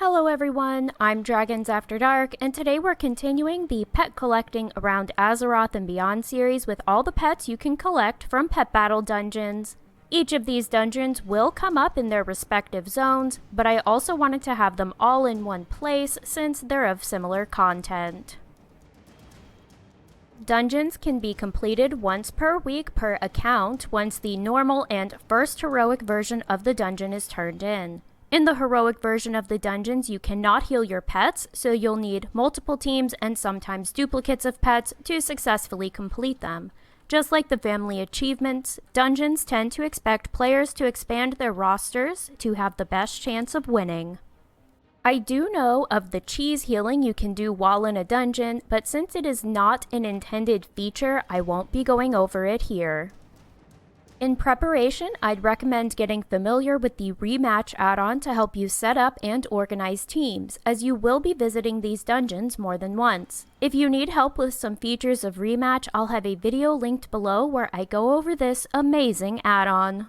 Hello everyone, I'm Dragons After Dark, and today we're continuing the Pet Collecting Around Azeroth and Beyond series with all the pets you can collect from pet battle dungeons. Each of these dungeons will come up in their respective zones, but I also wanted to have them all in one place since they're of similar content. Dungeons can be completed once per week per account once the normal and first heroic version of the dungeon is turned in. In the heroic version of the dungeons, you cannot heal your pets, so you'll need multiple teams and sometimes duplicates of pets to successfully complete them. Just like the family achievements, dungeons tend to expect players to expand their rosters to have the best chance of winning. I do know of the cheese healing you can do while in a dungeon, but since it is not an intended feature, I won't be going over it here. In preparation, I'd recommend getting familiar with the Rematch add-on to help you set up and organize teams, as you will be visiting these dungeons more than once. If you need help with some features of Rematch, I'll have a video linked below where I go over this amazing add-on.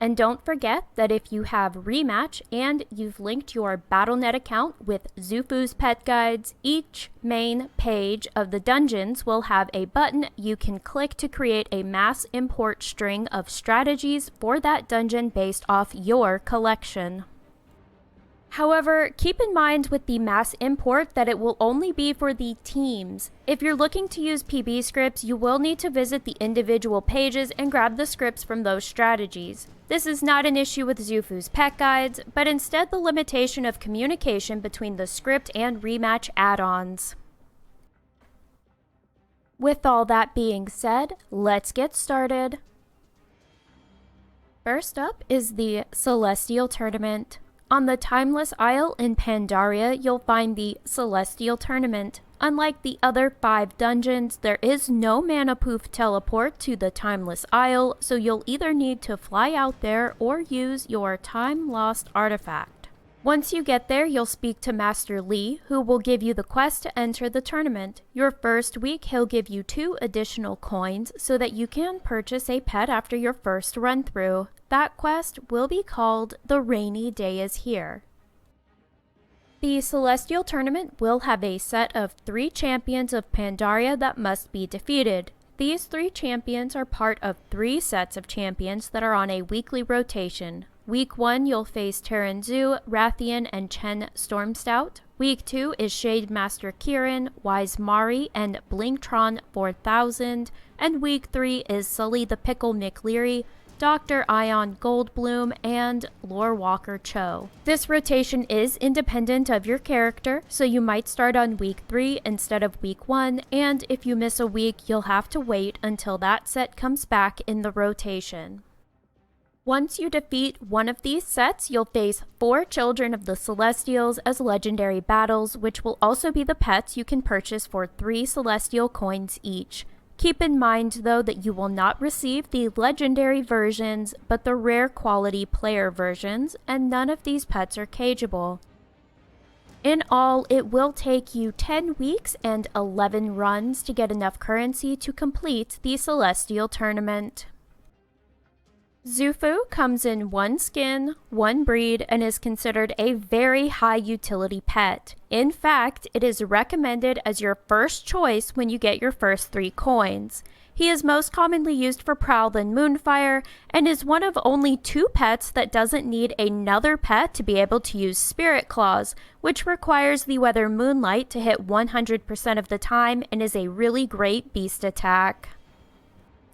And don't forget that if you have Rematch and you've linked your Battle.net account with Xufu's Pet Guides, each main page of the dungeons will have a button you can click to create a mass import string of strategies for that dungeon based off your collection. However, keep in mind with the mass import that it will only be for the teams. If you're looking to use PB scripts, you will need to visit the individual pages and grab the scripts from those strategies. This is not an issue with Xufu's Pet Guides, but instead the limitation of communication between the script and Rematch add-ons. With all that being said, let's get started. First up is the Celestial Tournament. On the Timeless Isle in Pandaria, you'll find the Celestial Tournament. Unlike the other 5 dungeons, there is no mana poof teleport to the Timeless Isle, so you'll either need to fly out there or use your Time Lost artifact. Once you get there, you'll speak to Master Lee, who will give you the quest to enter the tournament. Your first week, he'll give you 2 additional coins so that you can purchase a pet after your first run through. That quest will be called The Rainy Day is Here. The Celestial Tournament will have a set of 3 champions of Pandaria that must be defeated. These 3 champions are part of 3 sets of champions that are on a weekly rotation. Week 1, you'll face Terran Zhu, Rathian, and Chen Stormstout. Week 2 is Shade Master Kirin, Wise Mari, and Blinktron 4000. And Week 3 is Sully the Pickle McLeary, Dr. Ion Goldbloom, and Lore Walker Cho. This rotation is independent of your character, so you might start on Week 3 instead of Week 1, and if you miss a week, you'll have to wait until that set comes back in the rotation. Once you defeat one of these sets, you'll face 4 Children of the Celestials as legendary battles, which will also be the pets you can purchase for 3 Celestial coins each. Keep in mind, though, that you will not receive the legendary versions, but the rare quality player versions, and none of these pets are cageable. In all, it will take you 10 weeks and 11 runs to get enough currency to complete the Celestial Tournament. Xufu comes in 1 skin, 1 breed, and is considered a very high utility pet. In fact, it is recommended as your first choice when you get your first 3 coins. He is most commonly used for Prowl and Moonfire, and is one of only 2 pets that doesn't need another pet to be able to use Spirit Claws, which requires the Weather Moonlight to hit 100% of the time and is a really great beast attack.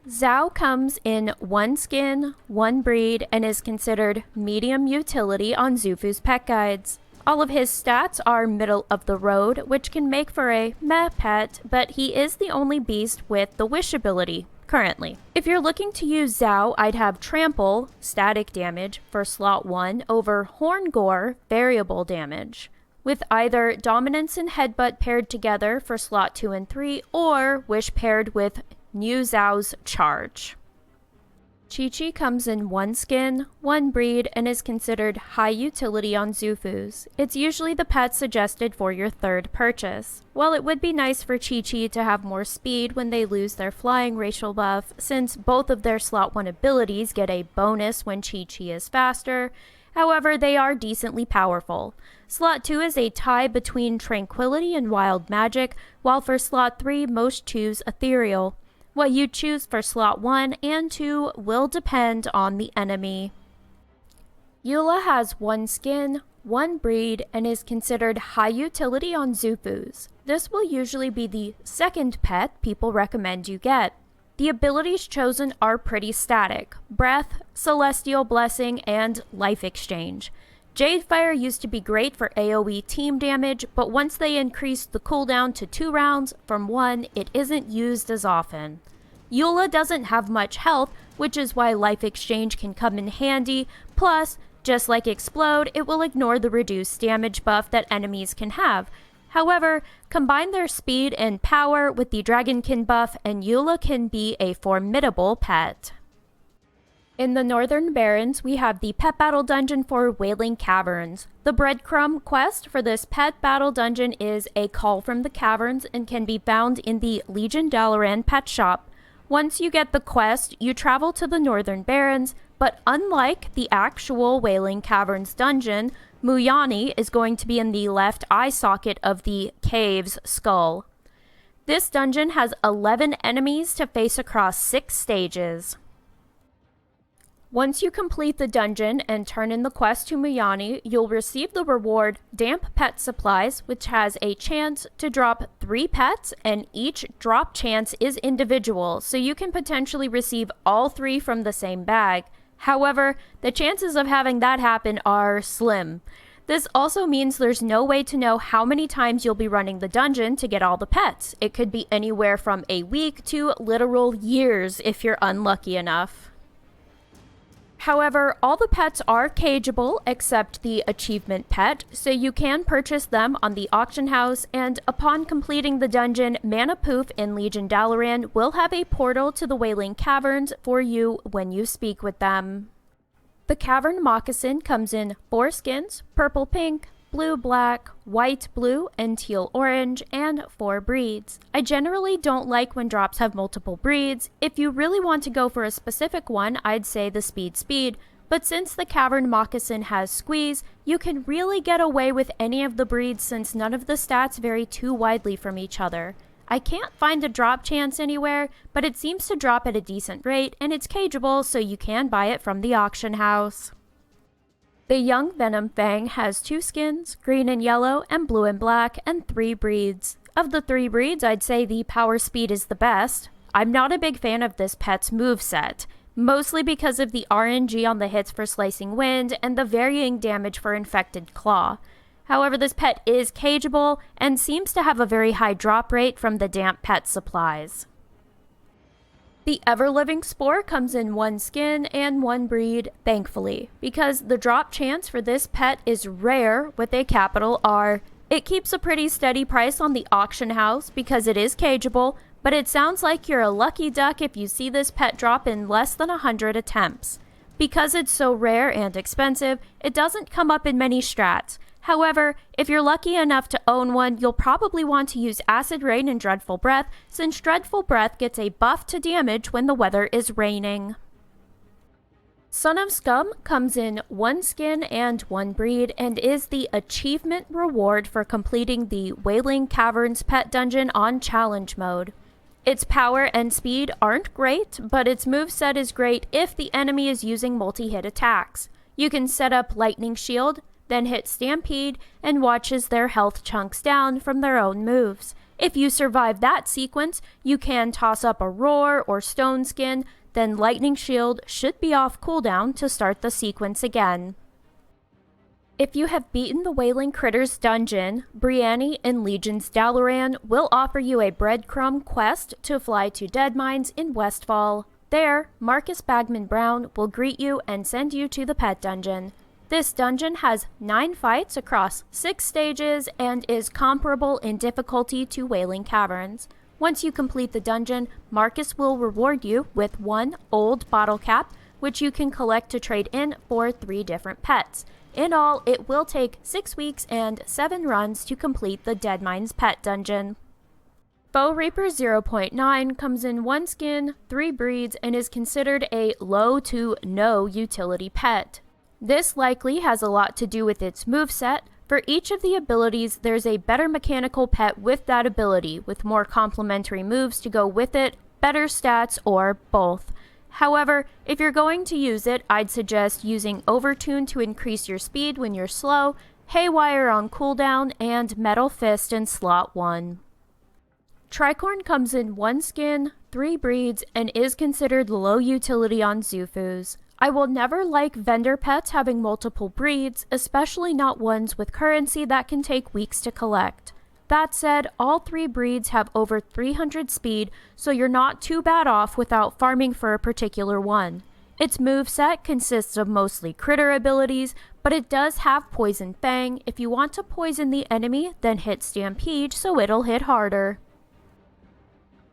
Zhao comes in 1 skin, 1 breed, and is considered medium utility on Xufu's Pet Guides. All of his stats are middle of the road, which can make for a meh pet, but he is the only beast with the Wish ability, currently. If you're looking to use Zhao, I'd have Trample, static damage, for slot 1 over Horngore, variable damage, with either Dominance and Headbutt paired together for slot 2 and 3, or Wish paired with New Zhao's Charge. Chi-Chi comes in 1 skin, 1 breed, and is considered high utility on Xufu's. It's usually the pet suggested for your 3rd purchase. While it would be nice for Chi-Chi to have more speed when they lose their flying racial buff, since both of their slot 1 abilities get a bonus when Chi-Chi is faster, However, they are decently powerful. Slot 2 is a tie between Tranquility and Wild Magic, while for Slot 3 most choose Ethereal. What you choose for Slot 1 and 2 will depend on the enemy. Eula has 1 skin, 1 breed, and is considered high utility on Zufus. This will usually be the second pet people recommend you get. The abilities chosen are pretty static: Breath, Celestial Blessing, and Life Exchange. Jadefire used to be great for AoE team damage, but once they increased the cooldown to 2 rounds from 1, it isn't used as often. Eula doesn't have much health, which is why Life Exchange can come in handy, plus, just like Explode, it will ignore the reduced damage buff that enemies can have. However, combine their speed and power with the Dragonkin buff and Eula can be a formidable pet. In the Northern Barrens, we have the pet battle dungeon for Wailing Caverns. The breadcrumb quest for this pet battle dungeon is a call from the caverns and can be found in the Legion Dalaran pet shop. Once you get the quest, you travel to the Northern Barrens, but unlike the actual Wailing Caverns dungeon, Muyani is going to be in the left eye socket of the cave's skull. This dungeon has 11 enemies to face across 6 stages. Once you complete the dungeon and turn in the quest to Muyani, you'll receive the reward Damp Pet Supplies, which has a chance to drop 3 pets, and each drop chance is individual, so you can potentially receive all 3 from the same bag. However, the chances of having that happen are slim. This also means there's no way to know how many times you'll be running the dungeon to get all the pets. It could be anywhere from a week to literal years if you're unlucky enough. However, all the pets are cageable except the achievement pet, so you can purchase them on the auction house, and upon completing the dungeon, Mana Poof in Legion Dalaran will have a portal to the Wailing Caverns for you when you speak with them. The Cavern Moccasin comes in 4 skins: purple pink, blue black, white blue, and teal orange, and 4 breeds. I generally don't like when drops have multiple breeds. If you really want to go for a specific one, I'd say the speed, but since the Cavern Moccasin has squeeze, you can really get away with any of the breeds since none of the stats vary too widely from each other. I can't find a drop chance anywhere, but it seems to drop at a decent rate, and it's cageable, so you can buy it from the auction house. The Young Venom Fang has 2 skins, green and yellow, and blue and black, and 3 breeds. Of the 3 breeds, I'd say the power speed is the best. I'm not a big fan of this pet's moveset, mostly because of the RNG on the hits for Slicing Wind and the varying damage for Infected Claw. However, this pet is cageable and seems to have a very high drop rate from the Damp Pet Supplies. The Ever-Living Spore comes in 1 skin and 1 breed, thankfully, because the drop chance for this pet is rare with a capital R. It keeps a pretty steady price on the auction house because it is cageable, but it sounds like you're a lucky duck if you see this pet drop in less than 100 attempts. Because it's so rare and expensive, it doesn't come up in many strats. However, if you're lucky enough to own one, you'll probably want to use Acid Rain and Dreadful Breath, since Dreadful Breath gets a buff to damage when the weather is raining. Son of Scum comes in 1 skin and 1 breed and is the achievement reward for completing the Wailing Caverns pet dungeon on challenge mode. Its power and speed aren't great, but its moveset is great if the enemy is using multi-hit attacks. You can set up Lightning Shield, then hit Stampede, and watch as their health chunks down from their own moves. If you survive that sequence, you can toss up a Roar or Stone Skin, then Lightning Shield should be off cooldown to start the sequence again. If you have beaten the Wailing Critters dungeon, Brienne in Legion's Dalaran will offer you a breadcrumb quest to fly to Deadmines in Westfall. There, Marcus Bagman Brown will greet you and send you to the pet dungeon. This dungeon has 9 fights across 6 stages and is comparable in difficulty to Wailing Caverns. Once you complete the dungeon, Marcus will reward you with 1 old bottle cap, which you can collect to trade in for 3 different pets. In all, it will take 6 weeks and 7 runs to complete the Deadmines pet dungeon. Bow Reaper 0.9 comes in 1 skin, 3 breeds, and is considered a low to no utility pet. This likely has a lot to do with its moveset. For each of the abilities, there's a better mechanical pet with that ability, with more complementary moves to go with it, better stats, or both. However, if you're going to use it, I'd suggest using Overtune to increase your speed when you're slow, Haywire on cooldown, and Metal Fist in slot 1. Tricorn comes in 1 skin, 3 breeds, and is considered low utility on Zufus. I will never like vendor pets having multiple breeds, especially not ones with currency that can take weeks to collect. That said, all 3 breeds have over 300 speed, so you're not too bad off without farming for a particular one. Its moveset consists of mostly critter abilities, but it does have Poison Fang. If you want to poison the enemy, then hit Stampede so it'll hit harder.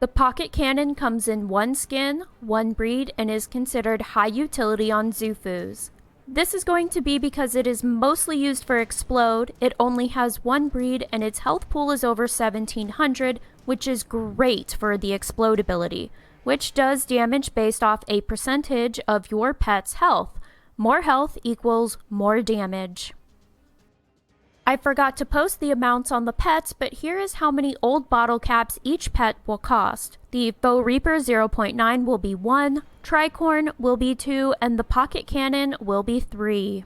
The Pocket Cannon comes in 1 skin, 1 breed, and is considered high utility on Zufus. This is going to be because it is mostly used for Explode, it only has 1 breed, and its health pool is over 1700, which is great for the Explode ability, which does damage based off a percentage of your pet's health. More health equals more damage. I forgot to post the amounts on the pets, but here is how many old bottle caps each pet will cost. The Bow Reaper 0.9 will be 1, Tricorn will be 2, and the Pocket Cannon will be 3.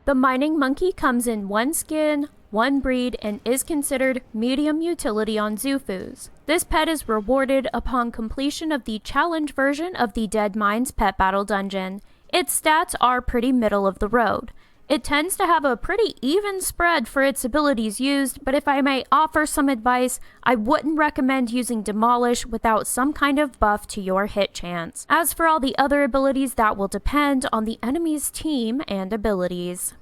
The Mining Monkey comes in 1 skin, 1 breed, and is considered medium utility on Zufus. This pet is rewarded upon completion of the challenge version of the Deadmines Pet Battle Dungeon. Its stats are pretty middle of the road. It tends to have a pretty even spread for its abilities used, but if I may offer some advice, I wouldn't recommend using Demolish without some kind of buff to your hit chance. As for all the other abilities, that will depend on the enemy's team and abilities.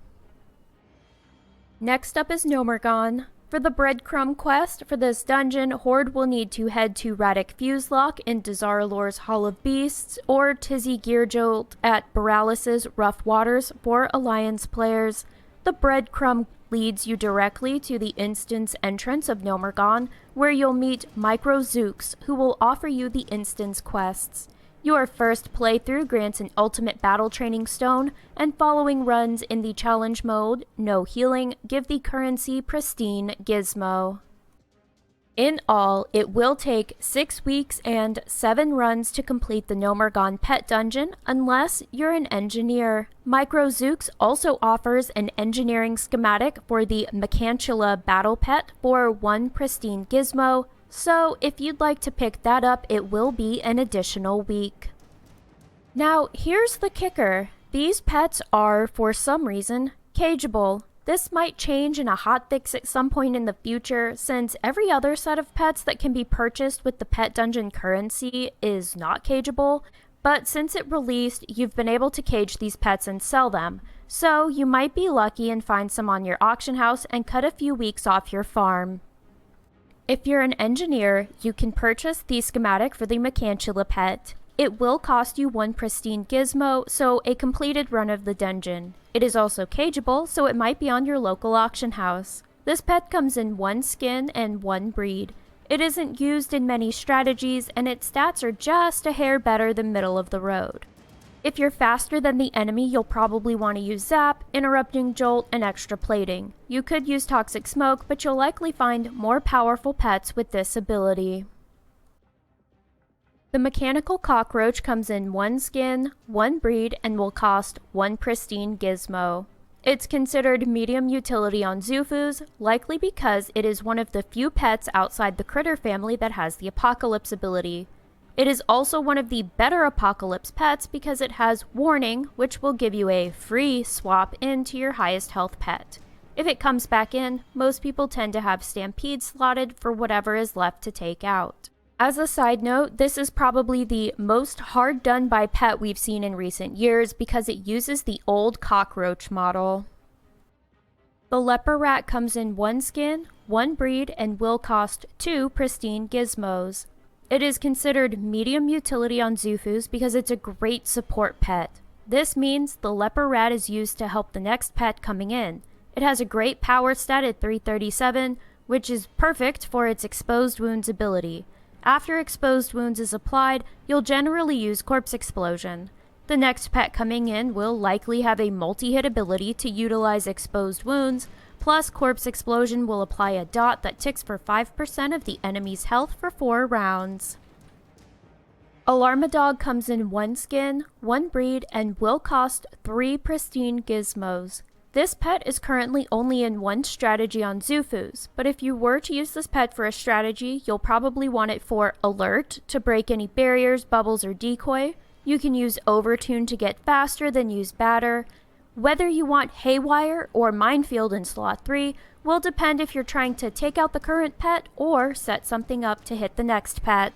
Next up is Gnomeregan. For the breadcrumb quest for this dungeon, Horde will need to head to Radix Fuselock in Dazar'alor's Hall of Beasts, or Tizzy Gearjolt at Boralis's Rough Waters for Alliance players. The breadcrumb leads you directly to the instance entrance of Gnomeregan, where you'll meet Micro Zooks, who will offer you the instance quests. Your first playthrough grants an ultimate battle training stone, and following runs in the challenge mode, no healing, give the currency Pristine Gizmo. In all, it will take 6 weeks and 7 runs to complete the Gnomeregan Pet Dungeon, unless you're an engineer. Micro Zooks also offers an engineering schematic for the Mechantula Battle Pet for 1 Pristine Gizmo, so if you'd like to pick that up, it will be an additional week. Now, here's the kicker. These pets are, for some reason, cageable. This might change in a hotfix at some point in the future, since every other set of pets that can be purchased with the Pet Dungeon currency is not cageable, but since it released, you've been able to cage these pets and sell them. So you might be lucky and find some on your auction house and cut a few weeks off your farm. If you're an engineer, you can purchase the schematic for the Mechantula pet. It will cost you 1 Pristine Gizmo, so a completed run of the dungeon. It is also cageable, so it might be on your local auction house. This pet comes in 1 skin and 1 breed. It isn't used in many strategies, and its stats are just a hair better than middle of the road. If you're faster than the enemy, you'll probably want to use Zap, Interrupting Jolt, and Extra Plating. You could use Toxic Smoke, but you'll likely find more powerful pets with this ability. The Mechanical Cockroach comes in 1 skin, 1 breed, and will cost 1 Pristine Gizmo. It's considered medium utility on Zufus, likely because it is one of the few pets outside the critter family that has the Apocalypse ability. It is also one of the better Apocalypse pets because it has Warning, which will give you a free swap into your highest health pet. If it comes back in, most people tend to have Stampede slotted for whatever is left to take out. As a side note, this is probably the most hard done by pet we've seen in recent years because it uses the old cockroach model. The Leper Rat comes in 1 skin, 1 breed, and will cost 2 Pristine Gizmos. It is considered medium utility on Zufus because it's a great support pet. This means the Leper Rat is used to help the next pet coming in. It has a great power stat at 337, which is perfect for its Exposed Wounds ability. After Exposed Wounds is applied, you'll generally use Corpse Explosion. The next pet coming in will likely have a multi-hit ability to utilize exposed wounds, plus Corpse Explosion will apply a dot that ticks for 5% of the enemy's health for 4 rounds. Alarmadog comes in 1 skin, 1 breed, and will cost 3 pristine gizmos. This pet is currently only in 1 strategy on Xufus, but if you were to use this pet for a strategy, you'll probably want it for Alert, to break any barriers, bubbles, or decoy. You can use Overtune to get faster, then use Batter. Whether you want Haywire or Minefield in slot 3 will depend if you're trying to take out the current pet or set something up to hit the next pet.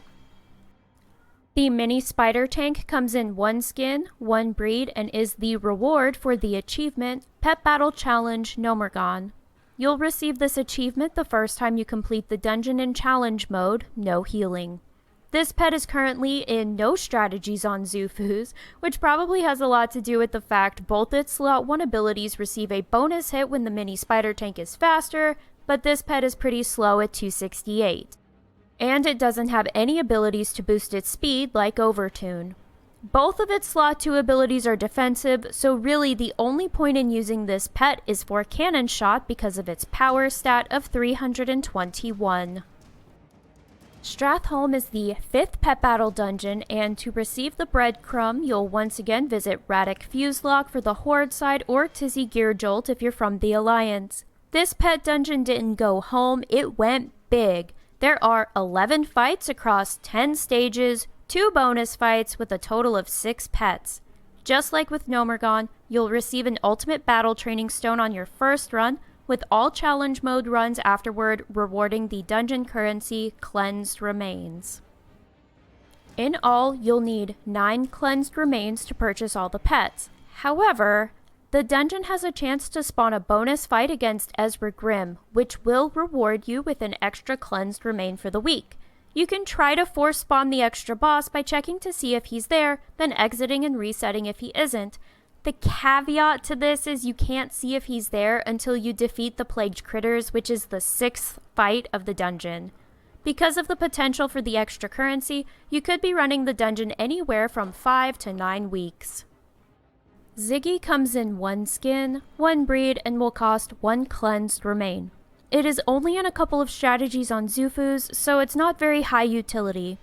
The mini spider tank comes in 1 skin, 1 breed, and is the reward for the achievement Pet Battle Challenge Gnomeregan. You'll receive this achievement the first time you complete the dungeon in challenge mode, no healing. This pet is currently in no strategies on Xufus, which probably has a lot to do with the fact both its slot 1 abilities receive a bonus hit when the mini spider tank is faster, but this pet is pretty slow at 268. And it doesn't have any abilities to boost its speed like Overtune. Both of its slot 2 abilities are defensive, so really the only point in using this pet is for Cannon Shot because of its power stat of 321. Stratholme is the 5th pet battle dungeon, and to receive the breadcrumb, you'll once again visit Radek Fuselock for the Horde side or Tizzy Gear Jolt if you're from the Alliance. This pet dungeon didn't go home, it went big. There are 11 fights across 10 stages, 2 bonus fights with a total of 6 pets. Just like with Gnomeregan, you'll receive an ultimate battle training stone on your first run, with all challenge mode runs afterward rewarding the dungeon currency Cleansed Remains. In all, you'll need 9 Cleansed Remains to purchase all the pets. However, the dungeon has a chance to spawn a bonus fight against Ezra Grimm, which will reward you with an extra Cleansed Remain for the week. You can try to force spawn the extra boss by checking to see if he's there, then exiting and resetting if he isn't. The caveat to this is you can't see if he's there until you defeat the Plagued Critters, which is the 6th fight of the dungeon. Because of the potential for the extra currency, you could be running the dungeon anywhere from 5 to 9 weeks. Ziggy comes in 1 skin, 1 breed, and will cost 1 Cleansed Remain. It is only in a couple of strategies on Xufus, so it's not very high utility.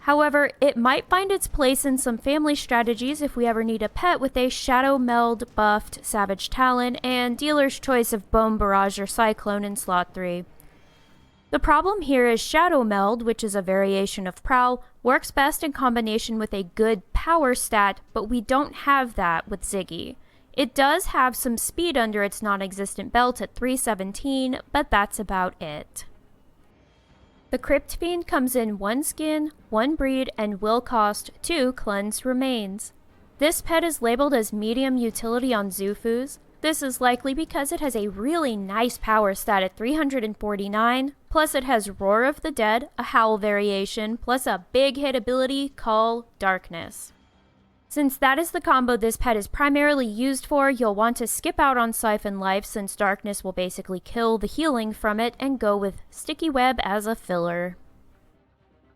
However, it might find its place in some family strategies if we ever need a pet with a Shadow Meld buffed Savage Talon and Dealer's Choice of Bone Barrage or Cyclone in slot 3. The problem here is Shadow Meld, which is a variation of Prowl, works best in combination with a good power stat, but we don't have that with Ziggy. It does have some speed under its non-existent belt at 317, but that's about it. The Crypt Fiend comes in 1 skin, 1 breed, and will cost 2 Cleansed Remains. This pet is labeled as medium utility on Xufus. This is likely because it has a really nice power stat at 349, plus it has Roar of the Dead, a Howl variation, plus a big hit ability, Call Darkness. Since that is the combo this pet is primarily used for, you'll want to skip out on Siphon Life since Darkness will basically kill the healing from it and go with Sticky Web as a filler.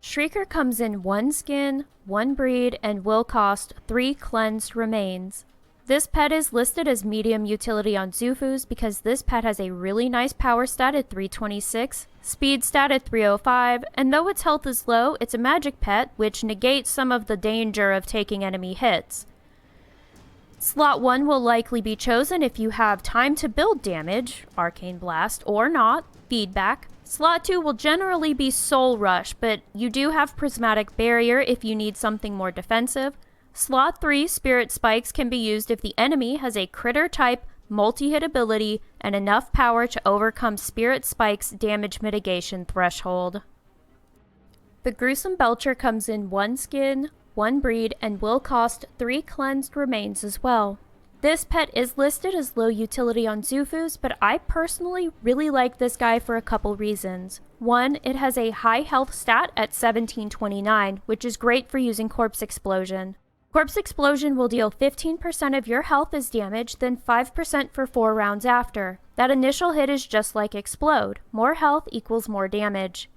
Shrieker comes in 1 skin, 1 breed, and will cost 3 Cleansed Remains. This pet is listed as medium utility on Xufus because this pet has a really nice power stat at 326, speed stat at 305, and though its health is low, it's a magic pet, which negates some of the danger of taking enemy hits. Slot 1 will likely be chosen if you have time to build damage, Arcane Blast, or not, Feedback. Slot 2 will generally be Soul Rush, but you do have Prismatic Barrier if you need something more defensive. Slot 3 Spirit Spikes can be used if the enemy has a critter type, multi-hit ability, and enough power to overcome Spirit Spike's damage mitigation threshold. The Gruesome Belcher comes in 1 skin, 1 breed, and will cost 3 Cleansed Remains as well. This pet is listed as low utility on Xufus, but I personally really like this guy for a couple reasons. 1, it has a high health stat at 1729, which is great for using Corpse Explosion. Corpse Explosion will deal 15% of your health as damage, then 5% for 4 rounds after. That initial hit is just like Explode. More health equals more damage.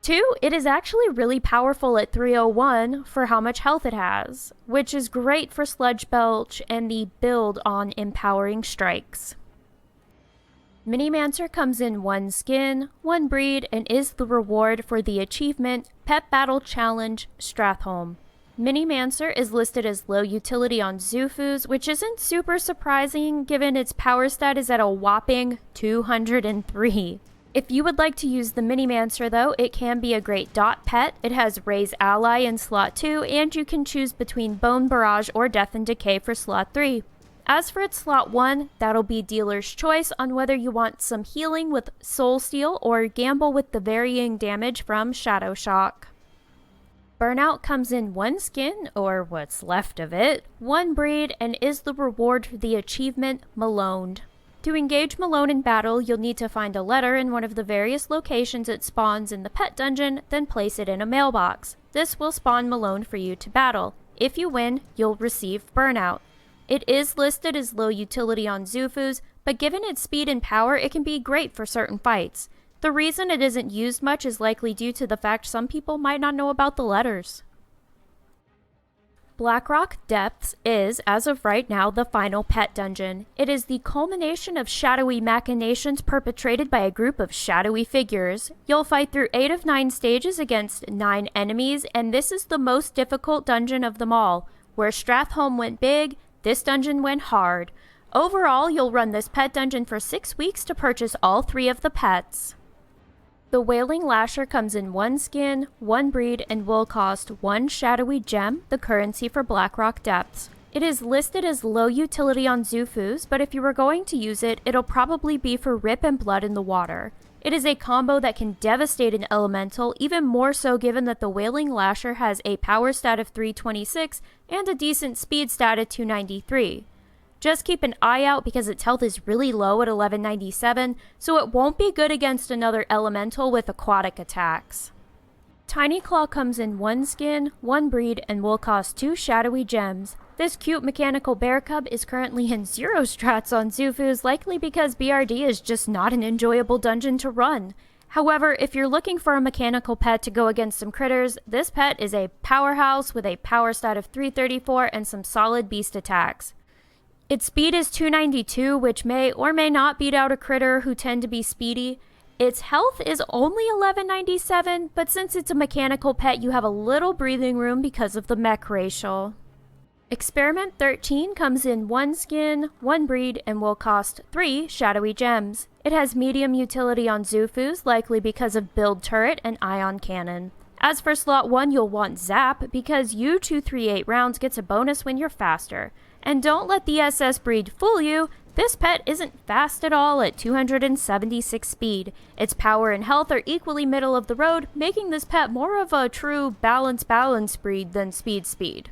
2, it is actually really powerful at 301 for how much health it has, which is great for Sludge Belch and the build on Empowering Strikes. Minimancer comes in 1 skin, 1 breed, and is the reward for the achievement Pet Battle Challenge Stratholme. Minimancer is listed as low utility on Zufus, which isn't super surprising given its power stat is at a whopping 203. If you would like to use the Minimancer though, it can be a great dot pet. It has Raise Ally in slot 2, and you can choose between Bone Barrage or Death and Decay for slot 3. As for its slot 1, that'll be dealer's choice on whether you want some healing with Soul Steal or gamble with the varying damage from Shadow Shock. Burnout comes in 1 skin, or what's left of it, 1 breed, and is the reward for the achievement Malown. To engage Malown in battle, you'll need to find a letter in one of the various locations it spawns in the pet dungeon, then place it in a mailbox. This will spawn Malown for you to battle. If you win, you'll receive Burnout. It is listed as low utility on Zufus, but given its speed and power, it can be great for certain fights. The reason it isn't used much is likely due to the fact some people might not know about the letters. Blackrock Depths is, as of right now, the final pet dungeon. It is the culmination of shadowy machinations perpetrated by a group of shadowy figures. You'll fight through 8 of 9 stages against 9 enemies, and this is the most difficult dungeon of them all. Where Stratholme went big, this dungeon went hard. Overall, you'll run this pet dungeon for 6 weeks to purchase all 3 of the pets. The Wailing Lasher comes in 1 skin, 1 breed, and will cost 1 shadowy gem, the currency for Blackrock Depths. It is listed as low utility on Zufus, but if you were going to use it, it'll probably be for Rip and Blood in the Water. It is a combo that can devastate an elemental, even more so given that the Wailing Lasher has a power stat of 326 and a decent speed stat at 293. Just keep an eye out because its health is really low at 1197, so it won't be good against another elemental with aquatic attacks. Tiny Claw comes in 1 skin, 1 breed, and will cost 2 shadowy gems. This cute mechanical bear cub is currently in 0 strats on Zufus, likely because BRD is just not an enjoyable dungeon to run. However, if you're looking for a mechanical pet to go against some critters, this pet is a powerhouse with a power stat of 334 and some solid beast attacks. Its speed is 292, which may or may not beat out a critter who tend to be speedy. Its health is only 1197, but since it's a mechanical pet, you have a little breathing room because of the mech racial. Experiment 13 comes in 1 skin, 1 breed, and will cost 3 shadowy gems. It has medium utility on Zufus, likely because of build turret and ion cannon. As for slot 1, you'll want Zap, because U238 rounds gets a bonus when you're faster. And don't let the SS breed fool you, this pet isn't fast at all at 276 speed. Its power and health are equally middle of the road, making this pet more of a true balance breed than speed.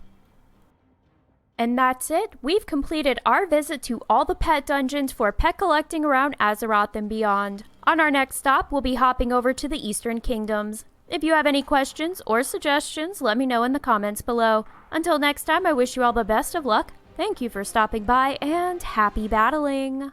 And that's it. We've completed our visit to all the pet dungeons for pet collecting around Azeroth and beyond. On our next stop, we'll be hopping over to the Eastern Kingdoms. If you have any questions or suggestions, let me know in the comments below. Until next time, I wish you all the best of luck. Thank you for stopping by, and happy battling!